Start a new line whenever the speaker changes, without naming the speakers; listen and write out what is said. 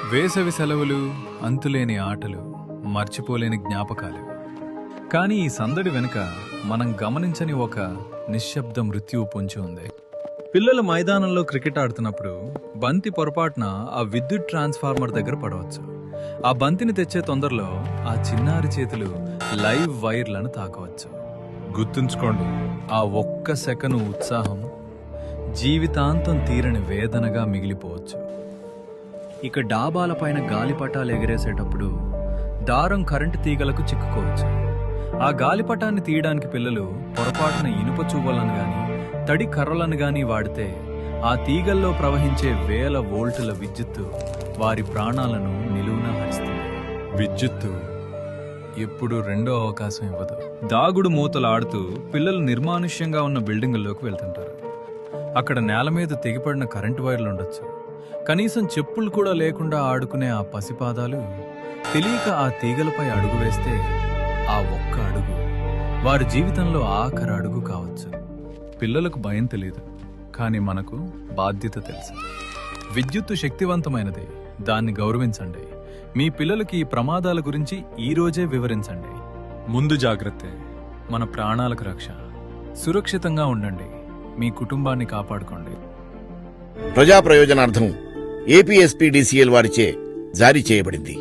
వేసవి సెలవులు, అంతులేని ఆటలు, మర్చిపోలేని జ్ఞాపకాలు. కానీ ఈ సందడి వెనుక మనం గమనించని ఒక నిశ్శబ్ద మృత్యువు పొంచి ఉంది. పిల్లలు మైదానంలో క్రికెట్ ఆడుతున్నప్పుడు బంతి పొరపాటున ఆ విద్యుత్ ట్రాన్స్ఫార్మర్ దగ్గర పడవచ్చు. ఆ బంతిని తెచ్చే తొందరలో ఆ చిన్నారి చేతులు లైవ్ వైర్లను తాకవచ్చు. గుర్తుంచుకోండి, ఆ ఒక్క సెకను ఉత్సాహం జీవితాంతం తీరని వేదనగా మిగిలిపోవచ్చు. ఇక డాబాలపైన గాలిపటాలు ఎగిరేసేటప్పుడు దారం కరెంటు తీగలకు చిక్కుకోవచ్చు. ఆ గాలిపటాన్ని తీయడానికి పిల్లలు పొరపాటున ఇనుప చువ్వలను గాని తడి కర్రలను గాని వాడితే ఆ తీగల్లో ప్రవహించే వేల వోల్టుల విద్యుత్తు వారి ప్రాణాలను నిలువునా హరిస్తుంది. విద్యుత్తు ఎప్పుడు రెండో అవకాశం ఇవ్వదు. దాగుడు మూతలు ఆడుతూ పిల్లలు నిర్మానుష్యంగా ఉన్న బిల్డింగుల్లోకి వెళ్తుంటారు. అక్కడ నేల మీద తెగిపడిన కరెంటు వైర్లు ఉండొచ్చు. కనీసం చెప్పులు కూడా లేకుండా ఆడుకునే ఆ పసిపాదాలు తెలియక ఆ తీగలపై అడుగు వేస్తే ఆ ఒక్క అడుగు వారి జీవితంలో ఆఖరి అడుగు కావచ్చు. పిల్లలకు భయం తెలియదు, కానీ మనకు బాధ్యత తెలుసు. విద్యుత్తు శక్తివంతమైనది, దాన్ని గౌరవించండి. మీ పిల్లలకి ఈ ప్రమాదాల గురించి ఈ రోజే వివరించండి. ముందు జాగ్రత్తే మన ప్రాణాలకు రక్ష. సురక్షితంగా ఉండండి, మీ కుటుంబాన్ని కాపాడుకోండి.
ప్రజా ప్రయోజనార్థం ఏపీఎస్పీడీసీఎల్ వారిచే జారీ చేయబడింది.